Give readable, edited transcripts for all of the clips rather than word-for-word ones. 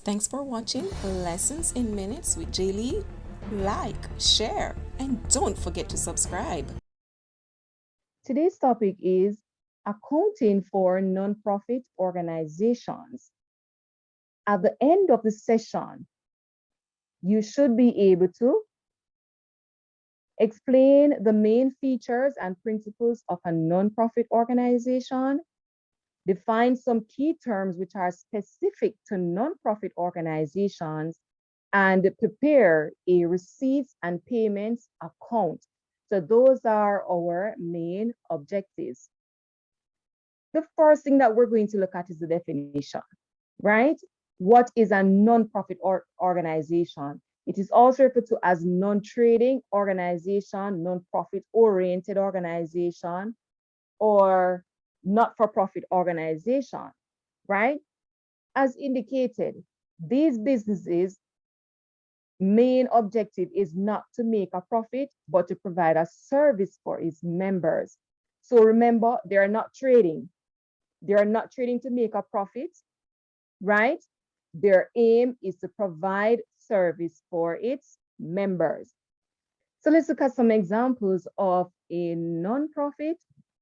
Thanks for watching Lessons in Minutes with Jaylee. Like, share, and don't forget to subscribe. Today's topic is accounting for nonprofit organizations. At the end of the session, you should be able to explain the main features and principles of a nonprofit organization, define some key terms which are specific to nonprofit organizations, and prepare a receipts and payments account. So those are our main objectives. The first thing that we're going to look at is the definition, right? What is a nonprofit organization? It is also referred to as non-trading organization, non-profit oriented organization, or not-for-profit organization, right? As indicated, these businesses' main objective is not to make a profit, but to provide a service for its members. So remember, they are not trading. They are not trading to make a profit, right? Their aim is to provide service for its members. So let's look at some examples of a nonprofit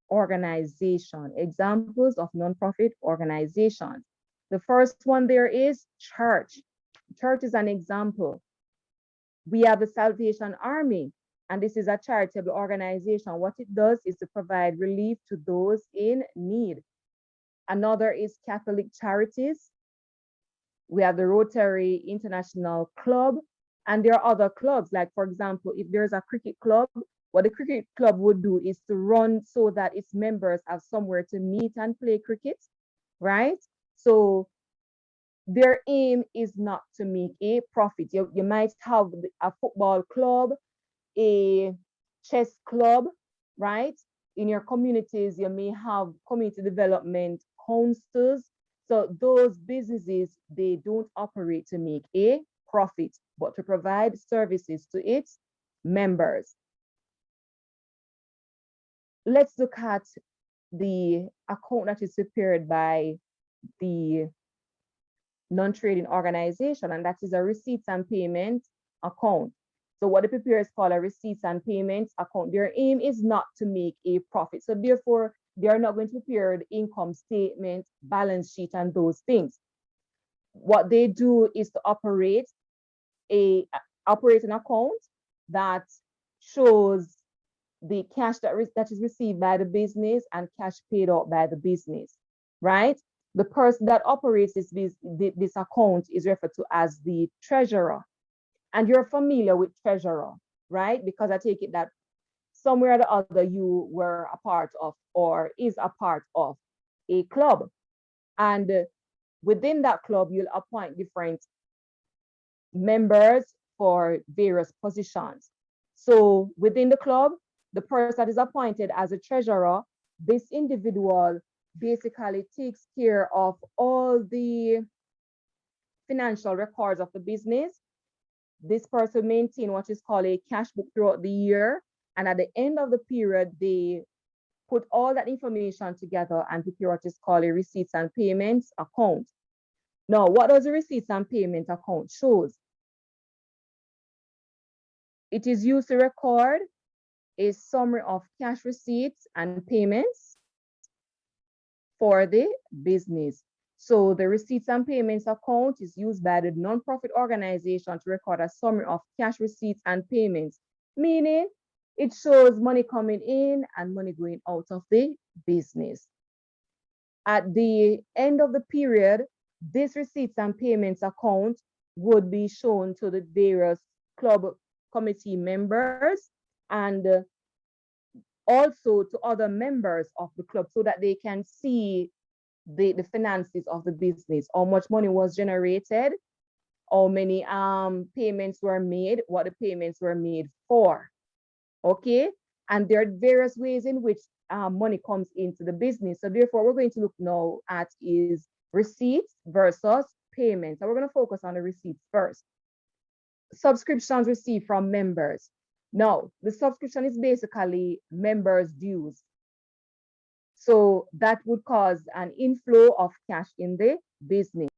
organization. Examples of nonprofit organizations. The first one there is church. Church is an example. We have the Salvation Army, and this is a charitable organization. What it does is to provide relief to those in need. Another is Catholic Charities. We have the Rotary International Club, and there are other clubs. Like, for example, if there's a cricket club, what the cricket club would do is to run so that its members have somewhere to meet and play cricket, right? So their aim is not to make a profit. You might have a football club, a chess club, right? In your communities, you may have community development councils. So those businesses, they don't operate to make a profit, but to provide services to its members. Let's look at the account that is prepared by the non-trading organization, and that is a receipts and payments account. So what the preparers call a receipts and payments account, their aim is not to make a profit. So therefore, they are not going to prepare the income statement, balance sheet, and those things. What they do is to operate an account that shows the cash that is received by the business and cash paid out by the business, right? The person that operates this account is referred to as the treasurer. And you're familiar with treasurer, right? Because I take it that somewhere or the other you were a part of or is a part of a club. And within that club, you'll appoint different members for various positions. So within the club, the person that is appointed as a treasurer, this individual basically takes care of all the financial records of the business. This person maintains what is called a cash book throughout the year. And at the end of the period, they put all that information together and prepare what is called a receipts and payments account. Now, what does the receipts and payment account shows? It is used to record a summary of cash receipts and payments for the business. So the receipts and payments account is used by the nonprofit organization to record a summary of cash receipts and payments, meaning it shows money coming in and money going out of the business. At the end of the period, this receipts and payments account would be shown to the various club committee members and also to other members of the club so that they can see the finances of the business, how much money was generated, how many payments were made, what the payments were made for. Okay, and there are various ways in which money comes into the business. So therefore, we're going to look now at is receipts versus payments. So we're going to focus on the receipts first. Subscriptions received from members. Now, the subscription is basically members' dues. So that would cause an inflow of cash in the business.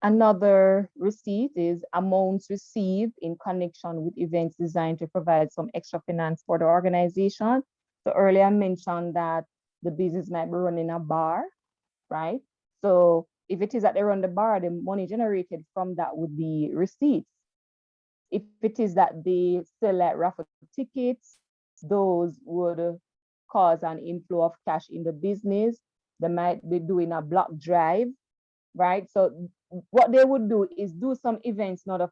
Another receipt is amounts received in connection with events designed to provide some extra finance for the organization. So earlier I mentioned that the business might be running a bar, right? So if it is that they run the bar, the money generated from that would be receipts. If it is that they sell like raffle tickets, those would cause an inflow of cash in the business. They might be doing a block drive, right? So what they would do is do some events in order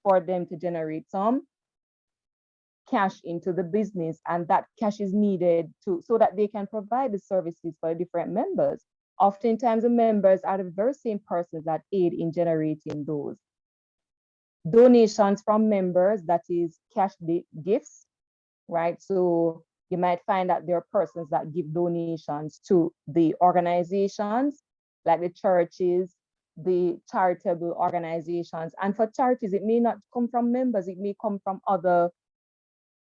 for them to generate some cash into the business, and that cash is needed to so that they can provide the services for the different members. Oftentimes the members are the very same persons that aid in generating those. Donations from members, that is cash gifts, right? So you might find that there are persons that give donations to the organizations, like the churches, the charitable organizations. And for charities, it may not come from members, it may come from other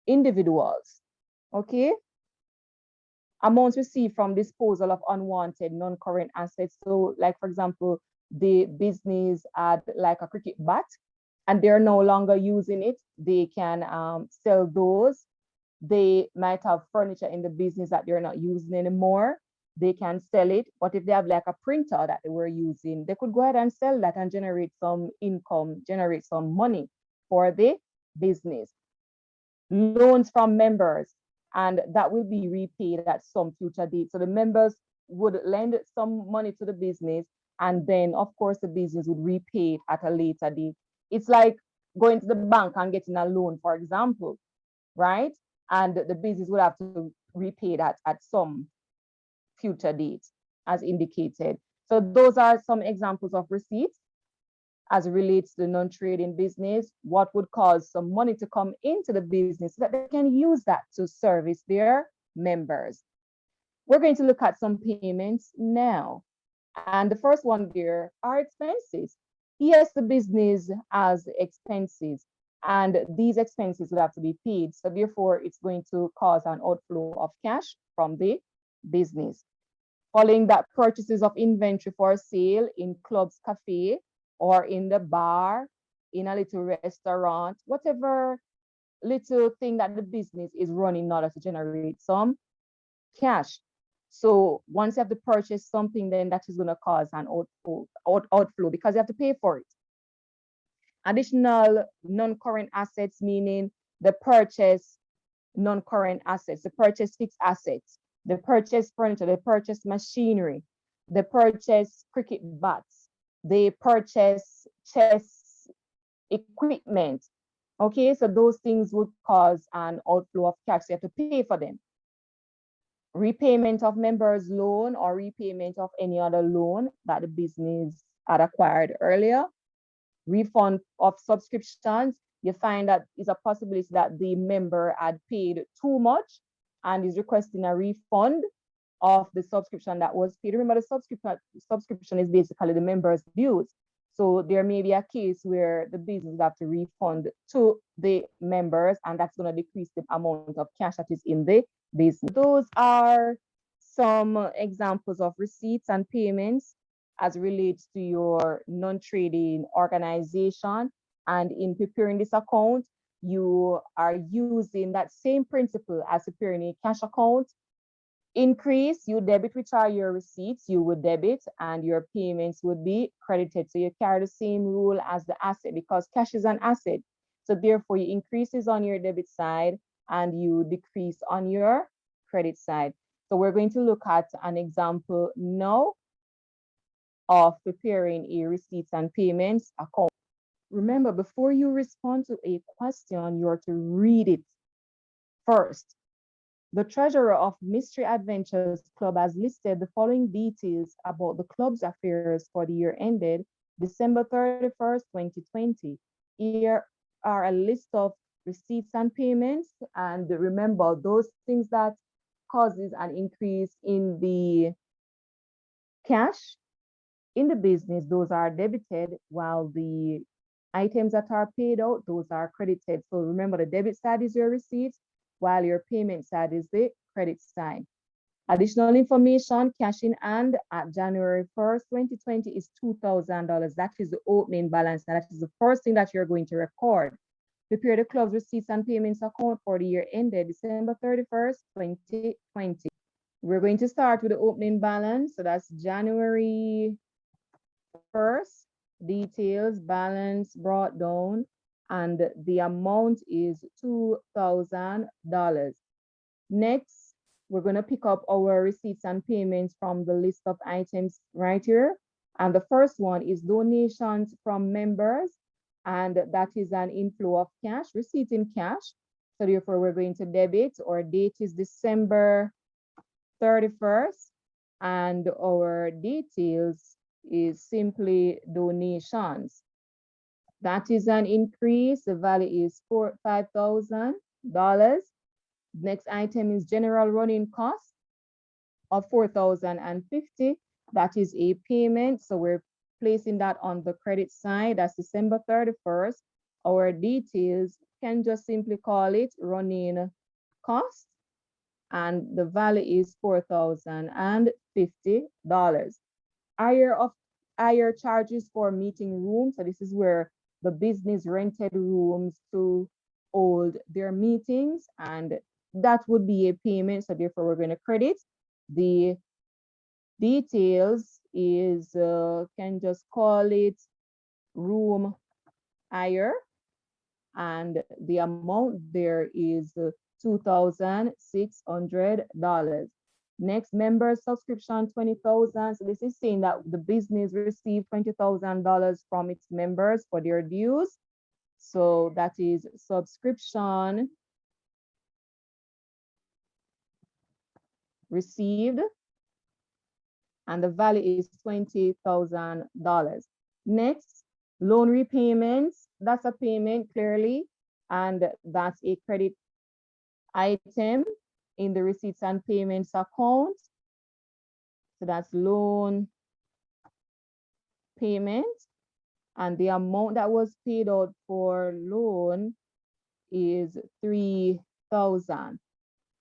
individuals, okay? Amounts received from disposal of unwanted non-current assets. So like, for example, the business had like a cricket bat and they're no longer using it, they can sell those. They might have furniture in the business that they're not using anymore. They can sell it. But if they have like a printer that they were using, they could go ahead and sell that and generate some income, generate some money for the business. Loans from members, and that will be repaid at some future date. So the members would lend some money to the business, and then of course the business would repay it at a later date. It's like going to the bank and getting a loan, for example, right? And the business would have to repay that at some future date as indicated. So those are some examples of receipts as it relates to the non-trading business, what would cause some money to come into the business so that they can use that to service their members. We're going to look at some payments now. And the first one there are expenses. Yes, the business has expenses, and these expenses will have to be paid. So therefore, it's going to cause an outflow of cash from the business. Following that, purchases of inventory for sale in clubs, cafe, or in the bar, in a little restaurant, whatever little thing that the business is running in order to generate some cash. So once you have to purchase something, then that is going to cause an outflow because you have to pay for it. Additional non-current assets, meaning the purchase non-current assets, the purchase fixed assets, the purchase furniture, the purchase machinery, the purchase cricket bats, the purchase chess equipment. Okay, so those things would cause an outflow of cash. So you have to pay for them. Repayment of members' loan or repayment of any other loan that the business had acquired earlier. Refund of subscriptions. You find that it's a possibility that the member had paid too much and is requesting a refund of the subscription that was paid. Remember, the subscription is basically the member's dues. So there may be a case where the business have to refund to the members, and that's going to decrease the amount of cash that is in the business. Those are some examples of receipts and payments as relates to your non-trading organization. And in preparing this account, you are using that same principle as preparing a cash account. Increase, you debit, which are your receipts, you would debit, and your payments would be credited. So you carry the same rule as the asset because cash is an asset. So therefore, you increases on your debit side and you decrease on your credit side. So we're going to look at an example now of preparing a receipts and payments account. Remember, before you respond to a question, you're to read it first. The treasurer of Mystery Adventures Club has listed the following details about the club's affairs for the year ended December 31st, 2020. Here are a list of receipts and payments. And remember, those things that causes an increase in the cash in the business, those are debited, while the items that are paid out, those are credited. So remember, the debit side is your receipts, while your payment side is the credit side. Additional information, cash in hand at January 1st, 2020 is $2,000. That is the opening balance. And that is the first thing that you're going to record. Prepare the club's receipts and payments account for the year ended December 31st, 2020. We're going to start with the opening balance. So that's January 1st, details, balance brought down, and the amount is $2,000. Next, we're going to pick up our receipts and payments from the list of items right here. And the first one is donations from members, and that is an inflow of cash, receipt in cash. So therefore, we're going to debit. Our date is December 31st, and our details is simply donations. That is an increase. The value is $5,000. Next item is general running cost of $4,050. That is a payment. So we're placing that on the credit side. That's December 31st. Our details can just simply call it running cost, and the value is $4,050. Higher charges for meeting rooms. So this is where the business rented rooms to hold their meetings, and that would be a payment. So therefore, we're going to credit. The details is, can just call it room hire, and the amount there is $2,600. Next, member subscription, 20,000. So this is saying that the business received $20,000 from its members for their dues. So that is subscription received, and the value is $20,000. Next, loan repayments. That's a payment clearly, and that's a credit item in the receipts and payments account. So that's loan payment, and the amount that was paid out for loan is $3,000.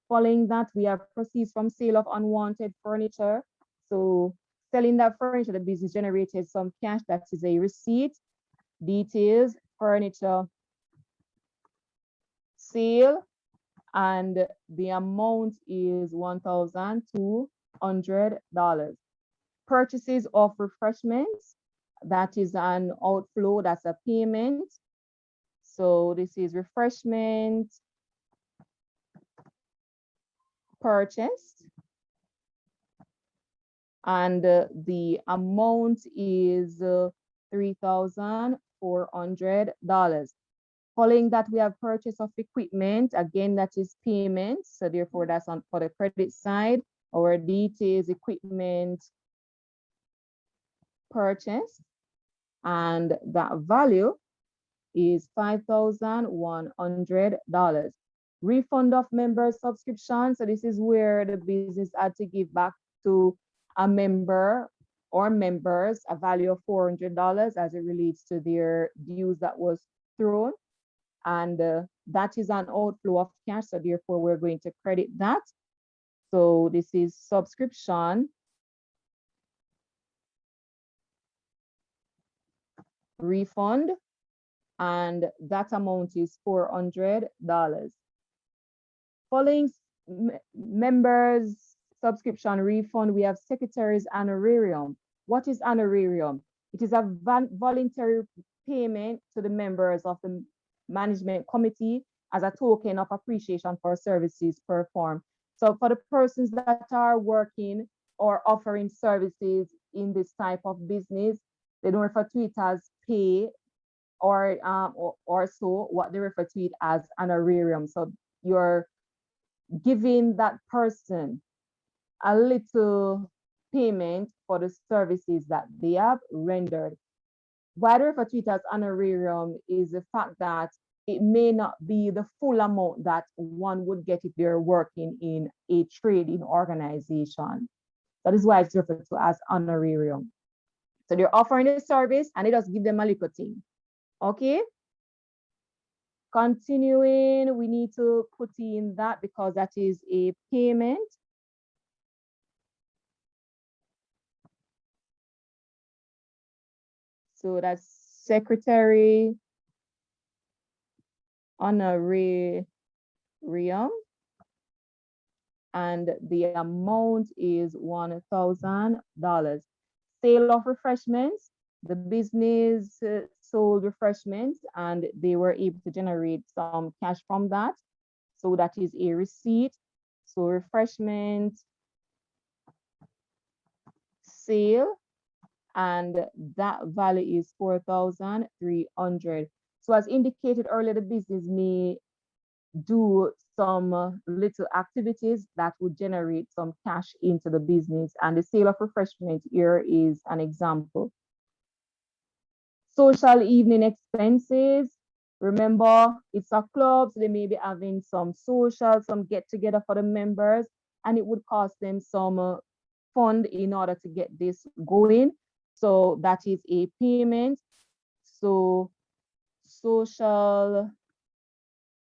Following that, we have proceeds from sale of unwanted furniture. So selling that furniture, the business generated some cash. That is a receipt. Details, furniture sale, and the amount is $1,200. Purchases of refreshments, that is an outflow, that's a payment. So this is refreshment purchased, and the amount is $3,400. Following that, we have purchase of equipment. Again, that is payment. So therefore, that's on for the credit side. Our details, equipment purchase, and that value is $5,100. Refund of member subscription. So this is where the business had to give back to a member or members a value of $400 as it relates to their dues that was thrown. And that is an outflow of cash. So therefore, we're going to credit that. So this is subscription refund, and that amount is $400. Following members subscription refund, we have secretary's honorarium. What is honorarium? It is a voluntary payment to the members of the management committee as a token of appreciation for services performed. So for the persons that are working or offering services in this type of business, they don't refer to it as pay or so. What they refer to it as honorarium. So you're giving that person a little payment for the services that they have rendered. Why they refer to it as honorarium is the fact that it may not be the full amount that one would get if they're working in a trading organization. That is why it's referred to as honorarium. So they're offering a service and they just give them a little thing. Okay. Continuing, we need to put in that because that is a payment. So that's Secretary Honorarium, and the amount is $1,000. Sale of refreshments. The business sold refreshments and they were able to generate some cash from that. So that is a receipt. So refreshment sale, and that value is 4,300. So as indicated earlier, the business may do some little activities that would generate some cash into the business, and the sale of refreshment here is an example. Social evening expenses. Remember, it's a club, so they may be having some social, some get together for the members, and it would cost them some fund in order to get this going. So that is a payment. So social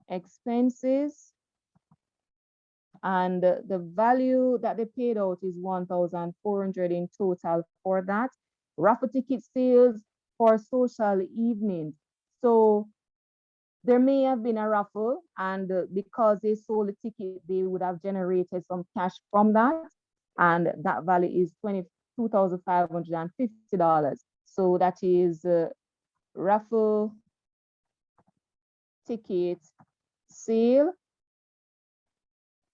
expenses, and the value that they paid out is 1,400 in total for that. Raffle ticket sales for social evenings. So there may have been a raffle, and because they sold the ticket, they would have generated some cash from that, and that value is $22,550. So that is raffle ticket sale.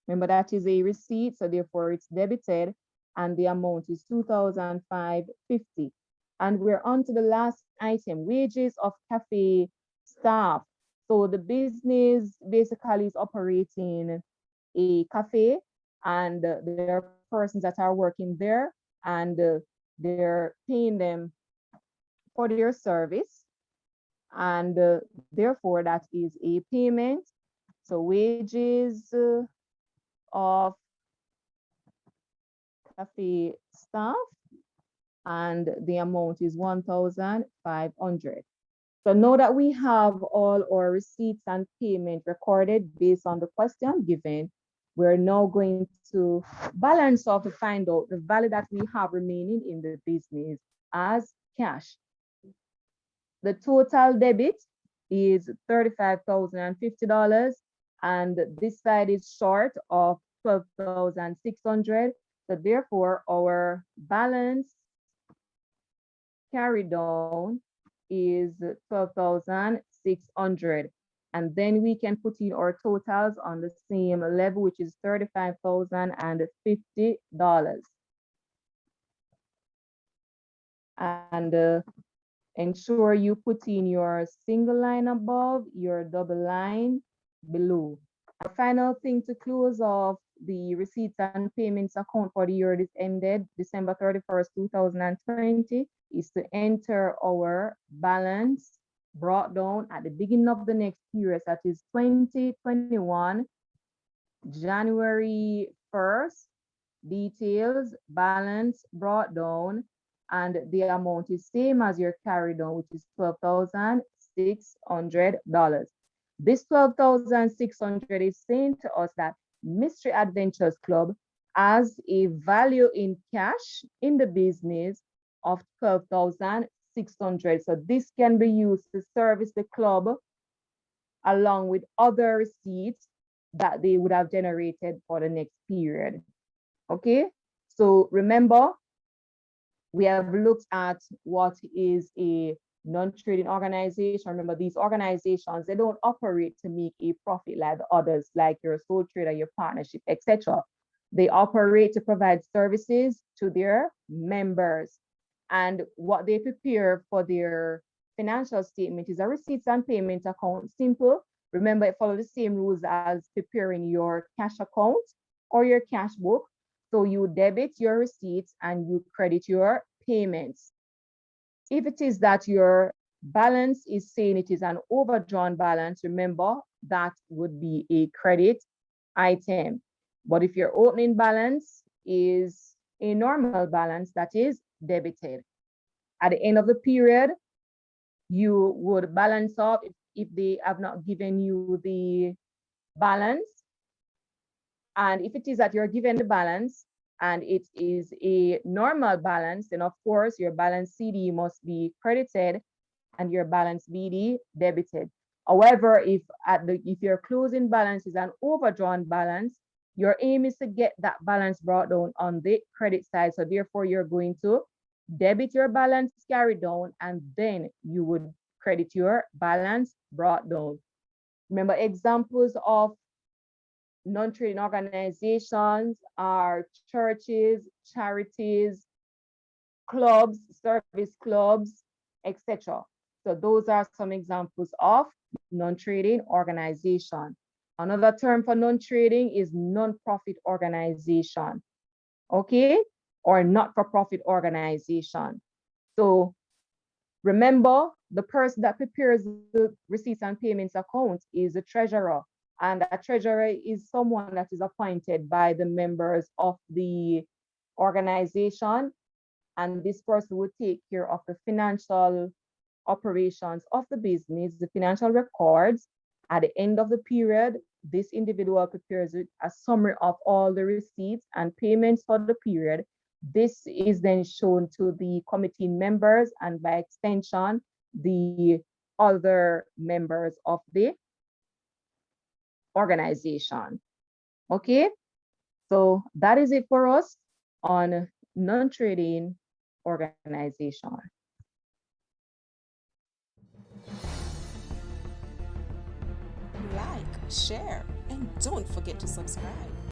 Remember, that is a receipt, so therefore it's debited, and the amount is $2,550. And we're on to the last item, wages of cafe staff. So the business basically is operating a cafe, and there are persons that are working there, and they're paying them for their service, and therefore that is a payment. So wages of cafe staff, and the amount is 1,500. So now that we have all our receipts and payment recorded based on the question given, we're now going to balance off to find out the value that we have remaining in the business as cash. The total debit is $35,050, and this side is short of 12,600. So therefore, our balance carried down is 12,600. And then we can put in our totals on the same level, which is $35,050. And ensure you put in your single line above, your double line below. A final thing to close off the receipts and payments account for the year that ended December 31st, 2020 is to enter our balance brought down at the beginning of the next period, that is 2021, January 1st, details, balance brought down, and the amount is same as your carry down, which is $12,600. This $12,600 is saying to us that Mystery Adventures Club has a value in cash in the business of $12,600. So this can be used to service the club along with other receipts that they would have generated for the next period. Okay, so remember, we have looked at what is a non-trading organization. Remember, these organizations, they don't operate to make a profit like the others, like your sole trader, your partnership, etc. They operate to provide services to their members. And what they prepare for their financial statement is a receipts and payment account. Simple. Remember, it follows the same rules as preparing your cash account or your cash book. So you debit your receipts and you credit your payments. If it is that your balance is saying it is an overdrawn balance, remember that would be a credit item. But if your opening balance is a normal balance, that is debited. At the end of the period, you would balance off if they have not given you the balance. And if it is that you're given the balance and it is a normal balance, then of course your balance CD must be credited and your balance BD debited. However, if your closing balance is an overdrawn balance, your aim is to get that balance brought down on the credit side. So therefore, you're going to debit your balance carried down, and then you would credit your balance brought down. Remember, examples of non-trading organizations are churches, charities, clubs, service clubs, etc. So those are some examples of non-trading organization. Another term for non-trading is non-profit organization, okay? Or not-for-profit organization. So remember, the person that prepares the receipts and payments account is the treasurer. And a treasurer is someone that is appointed by the members of the organization. And this person will take care of the financial operations of the business, the financial records. At the end of the period, this individual prepares a summary of all the receipts and payments for the period. This is then shown to the committee members and by extension, the other members of the organization. Okay, so that is it for us on non-trading organization. Like, share, and don't forget to subscribe.